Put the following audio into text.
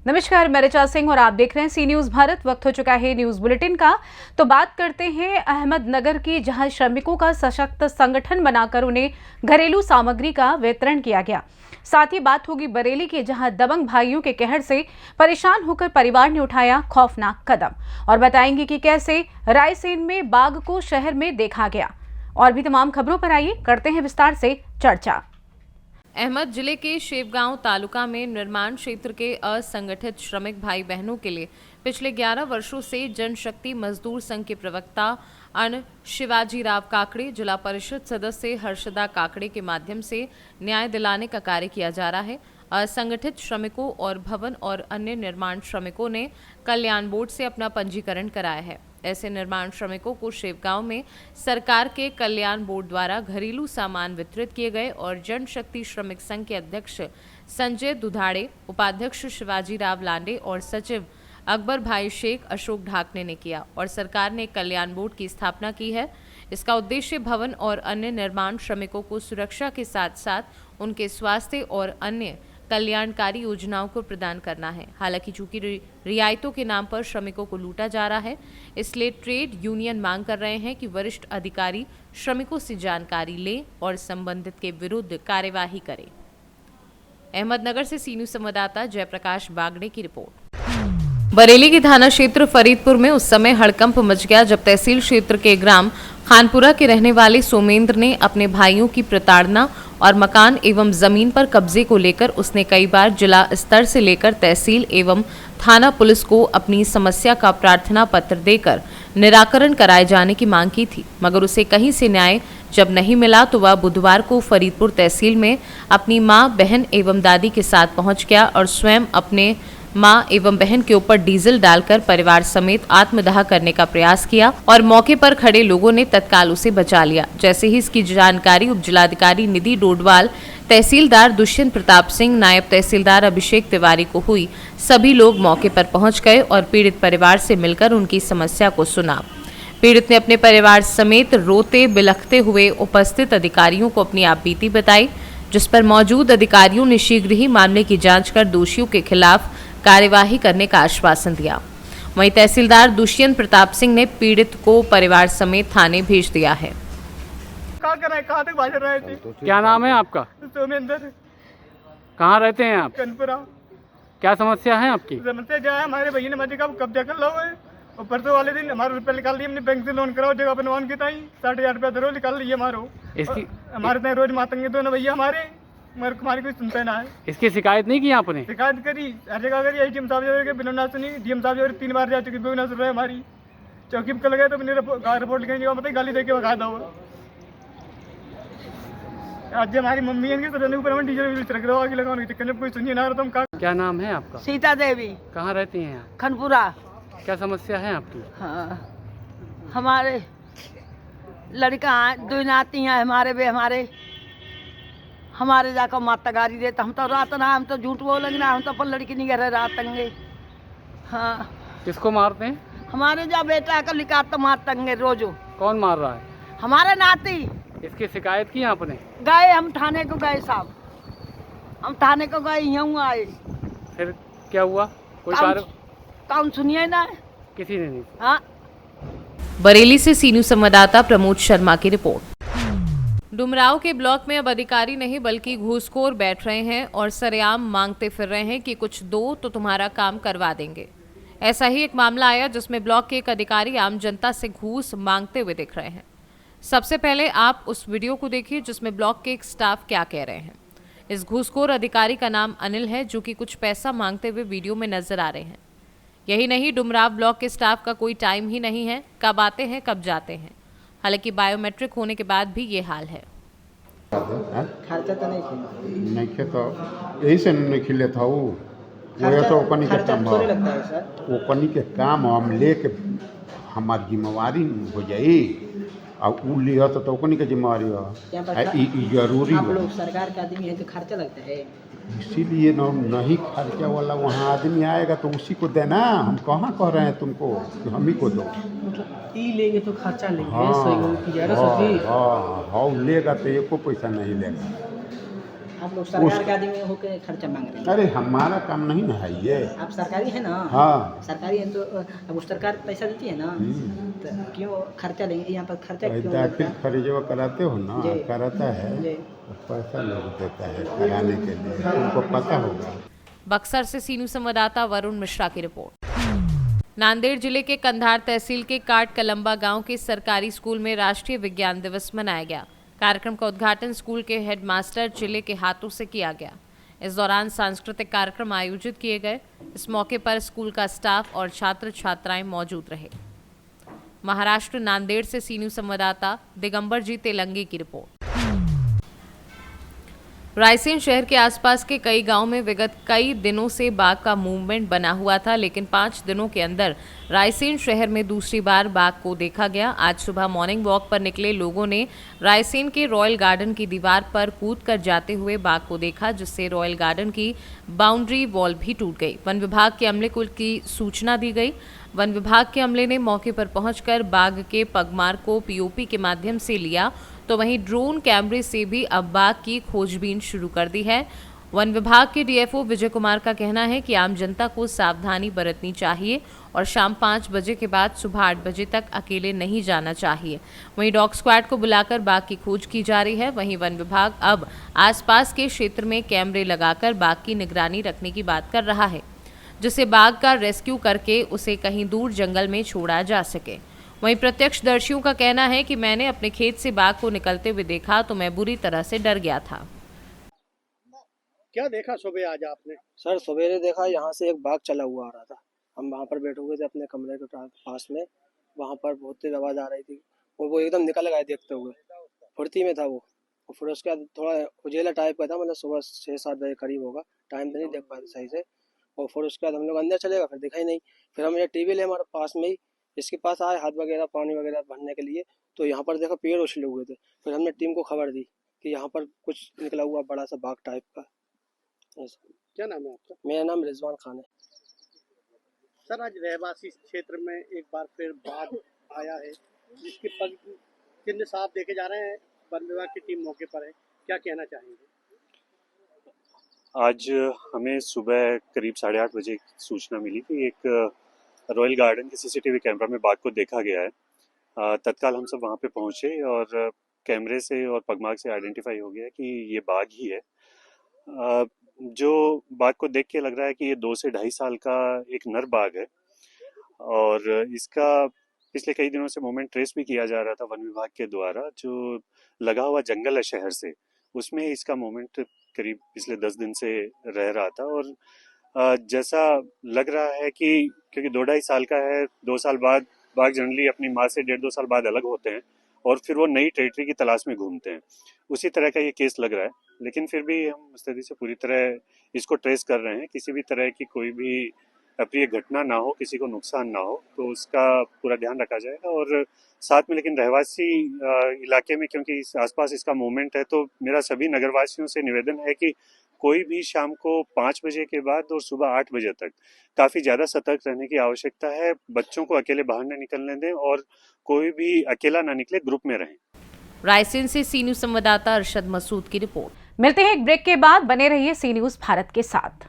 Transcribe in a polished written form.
नमस्कार, मैं ऋचा सिंह और आप देख रहे हैं सी न्यूज भारत। वक्त हो चुका है न्यूज बुलेटिन का। तो बात करते हैं अहमदनगर की, जहां श्रमिकों का सशक्त संगठन बनाकर उन्हें घरेलू सामग्री का वितरण किया गया। साथ ही बात होगी बरेली की, जहां दबंग भाइयों के कहर से परेशान होकर परिवार ने उठाया खौफनाक कदम, और बताएंगे कि कैसे रायसेन में बाघ को शहर में देखा गया। और भी तमाम खबरों पर आइए करते हैं विस्तार से चर्चा। अहमद जिले के शेवगांव तालुका में निर्माण क्षेत्र के असंगठित श्रमिक भाई बहनों के लिए पिछले 11 वर्षों से जनशक्ति मजदूर संघ के प्रवक्ता अन शिवाजी राव काकड़े, जिला परिषद सदस्य हर्षदा काकड़े के माध्यम से न्याय दिलाने का कार्य किया जा रहा है। असंगठित श्रमिकों और भवन और अन्य निर्माण श्रमिकों ने कल्याण बोर्ड से अपना पंजीकरण कराया है। ऐसे निर्माण श्रमिकों को शेवगांव में सरकार के कल्याण बोर्ड द्वारा घरेलू सामान वितरित किए गए और जनशक्ति श्रमिक संघ के अध्यक्ष संजय दुधाड़े, उपाध्यक्ष शिवाजी राव लांडे और सचिव अकबर भाई शेख अशोक ढाकने ने किया। और सरकार ने कल्याण बोर्ड की स्थापना की है। इसका उद्देश्य भवन और अन्य निर्माण श्रमिकों को सुरक्षा के साथ साथ उनके स्वास्थ्य और अन्य कल्याणकारी योजनाओं को प्रदान करना है। हालांकि चूंकि रियायतों के नाम पर श्रमिकों को लूटा जा रहा है, इसलिए ट्रेड यूनियन मांग कर रहे हैं कि वरिष्ठ अधिकारी श्रमिकों से जानकारी लें और संबंधित के विरुद्ध कार्यवाही करें। अहमदनगर से सी न्यूज संवाददाता जयप्रकाश बागड़े की रिपोर्ट। बरेली के थाना क्षेत्र फरीदपुर में उस समय हड़कंप मच गया जब तहसील क्षेत्र के ग्राम खानपुरा के रहने वाले सोमेंद्र ने अपने भाइयों की प्रताड़ना और मकान एवं जमीन पर कब्जे को लेकर उसने कई बार जिला स्तर से लेकर तहसील एवं थाना पुलिस को अपनी समस्या का प्रार्थना पत्र देकर निराकरण कराए जाने की मांग की थी, मगर उसे कहीं से न्याय जब नहीं मिला तो वह बुधवार को फरीदपुर तहसील में अपनी मां, बहन एवं दादी के साथ पहुंच गया और स्वयं अपने मां एवं बहन के ऊपर डीजल डालकर परिवार समेत आत्मदाह करने का प्रयास किया और मौके पर खड़े लोगों ने तत्काल उसे बचा लिया। जैसे ही इसकी जानकारी उप जिलाधिकारी निधि डोडवाल, तहसीलदार दुष्यंत प्रताप सिंह, नायब तहसीलदार अभिषेक तिवारी को हुई, सभी लोग मौके पर पहुंच गए और पीड़ित परिवार से मिलकर उनकी समस्या को सुना। पीड़ित ने अपने परिवार समेत रोते बिलखते हुए उपस्थित अधिकारियों को अपनी आपबीती बताई, जिस पर मौजूद अधिकारियों ने शीघ्र ही मामले की जांच कर दोषियों के खिलाफ कार्यवाही करने का आश्वासन दिया। वहीं तहसीलदार दुष्यंत प्रताप सिंह ने पीड़ित को परिवार समेत थाने भेज दिया है। कहाँ तक भाषण रहे थे? क्या नाम है आपका? सोमेंद्र। कहाँ रहते हैं आप? कनपुरा। क्या समस्या है आपकी? समस्या क्या है, हमारे भैया ने मजे का कब्जा कर लो है और परसों वाले दिन हमारे रुपये निकाल दिए। हमने बैंक से लोन कराओ, जगह बनवान की ताई 60,000 रुपया धरो निकाल लिए हमारो। इसकी हमारे तय रोज मातंगे दोनों भैया हमारे, मगर हमारी कोई सुनता ना है। इसकी शिकायत नहीं की आपने? शिकायत करी, हर जगह करी। डीएम साहब के बिना ना सुनी। डीएम साहब 3 बार जा चुकी, कोई ना सुन रहे हमारी। चौकी पर गए तो मैंने रिपोर्ट लिखने की मतलब गाली दे के भगा दो। आज हमारी मम्मी है तो ऊपर हम डीजल रख दो, आगे लगाने के चक्कर में कोई सुनिए ना। तुम क्या नाम है आपका? सीता देवी। कहाँ रहती हैं आप? खनपुरा। क्या समस्या है आपकी? हाँ, हमारे लड़का 2 नाती हैं हमारे भी, हमारे जाकर माता गाड़ी देता। हम तो रात ना, हम तो झूठ बोलेंगे ना, हम तो अपन लड़की नहीं कर रात तंगे। हाँ, किसको मारते हैं? हमारे जा बेटा का लिखा तो मार तंगे रोजो। कौन मार रहा है? हमारे नाती। इसकी शिकायत की आपने? गए, हम थाने को गए साहब, हम थाने को गए, यूँ आए। फिर क्या हुआ? कोई कौन सुनिए ना, किसी ने नहीं। हाँ। बरेली से सी न्यूज संवाददाता प्रमोद शर्मा की रिपोर्ट। डुमराव के ब्लॉक में अब अधिकारी नहीं बल्कि घूसखोर बैठ रहे हैं और सरेआम मांगते फिर रहे हैं कि कुछ दो तो तुम्हारा काम करवा देंगे। ऐसा ही एक मामला आया जिसमें ब्लॉक के एक अधिकारी आम जनता से घूस मांगते हुए दिख रहे हैं। सबसे पहले आप उस वीडियो को देखिए जिसमें ब्लॉक के एक स्टाफ क्या कह रहे हैं। इस घूसखोर अधिकारी का नाम अनिल है, जो कि कुछ पैसा मांगते हुए वीडियो में नजर आ रहे हैं। यही नहीं, डुमराव ब्लॉक के स्टाफ का कोई टाइम ही नहीं है, कब आते हैं कब जाते हैं। हालांकि बायोमेट्रिक होने के बाद भी ये हाल है। खर्चा तो नहीं खे तो यही से नहीं खिले था वो तो ओपनी के काम है। ओपनी के काम हम लेके हमारी जिम्मेवारी हो जाई और वो लिया तो ओपनी की जिम्मेवारी हो जरूरी। आप लोग सरकार के आदमी है तो खर्चा लगता है, इसीलिए नहीं खर्चा वाला वहाँ आदमी आएगा तो उसी को देना। हम कहाँ कह रहे हैं तुमको कि हम ही को दो। लेंगे तो खर्चा लेंगे। हाँ, लेगा तो एको पैसा नहीं लेगा। आप लोग सरकार के आदमी होकर खर्चा मांग रहे हैं। अरे हमारा काम नहीं ना है ये। आप सरकारी है ना? हाँ। सरकारी है तो अब उस सरकार पैसा देती है ना, तो क्यों खर्चा लेंगे यहाँ पर? खर्चा क्यों दाखिल लगता है? खरीजवा कराते हो ना, जी। कराता है जी। तो पैसा लोग देता है कराने के लिए, उनको पता होगा। बक्सर से सीनू संवाददाता वरुण मिश्रा की रिपोर्ट। नांदेड़ जिले के कंधार तहसील के काट कलम्बा गांव के सरकारी स्कूल में राष्ट्रीय विज्ञान दिवस मनाया गया। कार्यक्रम का उद्घाटन स्कूल के हेडमास्टर जिले के हाथों से किया गया। इस दौरान सांस्कृतिक कार्यक्रम आयोजित किए गए। इस मौके पर स्कूल का स्टाफ और छात्र छात्राएं मौजूद रहे। महाराष्ट्र नांदेड़ से सीनू संवाददाता दिगंबर जी तेलंगी की रिपोर्ट। रायसेन शहर के आसपास के कई गांव में विगत कई दिनों से बाघ का मूवमेंट बना हुआ था, लेकिन 5 दिनों के अंदर रायसेन शहर में दूसरी बार बाघ को देखा गया। आज सुबह मॉर्निंग वॉक पर निकले लोगों ने रायसेन के रॉयल गार्डन की दीवार पर कूदकर जाते हुए बाघ को देखा, जिससे रॉयल गार्डन की बाउंड्री वॉल भी टूट गई। वन विभाग के अमले को की सूचना दी गई। वन विभाग के अमले ने मौके पर पहुंचकर बाघ के पगमार को पीओपी के माध्यम से लिया, तो वहीं ड्रोन कैमरे से भी अब बाघ की खोजबीन शुरू कर दी है। वन विभाग के डीएफओ विजय कुमार का कहना है कि आम जनता को सावधानी बरतनी चाहिए और शाम 5 बजे के बाद सुबह 8 बजे तक अकेले नहीं जाना चाहिए। वहीं डॉग स्क्वाड को बुलाकर बाघ की खोज की जा रही है। वहीं वन विभाग अब आसपास के क्षेत्र में कैमरे लगाकर बाघ की निगरानी रखने की बात कर रहा है, जिससे बाघ का रेस्क्यू करके उसे कहीं दूर जंगल में छोड़ा जा सके। वहीं प्रत्यक्षदर्शियों का कहना है कि मैंने अपने खेत से बाघ को निकलते हुए देखा तो मैं बुरी तरह से डर गया था। क्या देखा सुबह आज आपने? सर सवेरे देखा यहाँ से एक बाघ चला हुआ आ रहा था। हम वहाँ पर बैठे हुए थे अपने कमरे के पास में, वहाँ पर बहुत तेज आवाज़ आ रही थी और वो एकदम निकल गया देखते हुए, फुर्ती में था वो। और फिर उसके बाद थोड़ा उजेला टाइप का था, मतलब सुबह 6-7 बजे करीब होगा, टाइम तो नहीं देख पाए सही से। और फिर उसके बाद हम लोग अंदर चले गए, फिर दिखा ही नहीं। फिर हम ये टीवी ले हमारे पास में ही, इसके पास आए हाथ वगैरह पानी वगैरह भरने के लिए, तो यहाँ पर देखा पेड़ उछले हुए थे। फिर हमने टीम को खबर दी कि यहाँ पर कुछ निकला हुआ बड़ा सा बाघ टाइप का। क्या नाम है आपका? मेरा नाम रिजवान खान है। सर आज रहवासी क्षेत्र में एक बार फिर बाघ आया है, जिसके पग चिन्ह साफ देखे जा रहे हैं। वन विभाग की टीम मौके पर है, क्या कहना चाहेंगे? आज हमें सुबह करीब 8:30 बजे सूचना मिली कि एक रॉयल गार्डन के सीसीटीवी कैमरा में बाघ को देखा गया है। तत्काल हम सब वहाँ पे पहुँचे और कैमरे से और पगमार्क से आइडेंटिफाई हो गया कि ये बाघ ही है। जो बाघ को देख के लग रहा है कि ये 2 से 2.5 साल का एक नर बाघ है और इसका पिछले कई दिनों से मूवमेंट ट्रेस भी किया जा रहा था वन विभाग के द्वारा। जो लगा हुआ जंगल है शहर से, उसमें इसका मूवमेंट करीब पिछले 10 दिन से रह रहा था और जैसा लग रहा है कि क्योंकि 2-2.5 साल का है, 2 साल बाद बाघ जनरली अपनी माँ से 1.5-2 साल बाद अलग होते हैं और फिर वो नई टेरिटरी की तलाश में घूमते हैं। उसी तरह का ये केस लग रहा है, लेकिन फिर भी हम मुस्तैदी से पूरी तरह इसको ट्रेस कर रहे हैं। किसी भी तरह की कोई भी अप्रिय घटना ना हो, किसी को नुकसान ना हो, तो उसका पूरा ध्यान रखा जाएगा। और साथ में लेकिन रहवासी इलाके में क्योंकि आसपास इसका मूवमेंट है, तो मेरा सभी नगरवासियों से निवेदन है कि कोई भी शाम को 5 बजे के बाद और सुबह 8 बजे तक काफ़ी ज़्यादा सतर्क रहने की आवश्यकता है। बच्चों को अकेले बाहर न निकलने दें और कोई भी अकेला ना निकले, ग्रुप में रहें। रायसेन से सी न्यूज़ संवाददाता अरशद मसूद की रिपोर्ट। मिलते हैं एक ब्रेक के बाद, बने रहिए सी न्यूज़ भारत के साथ।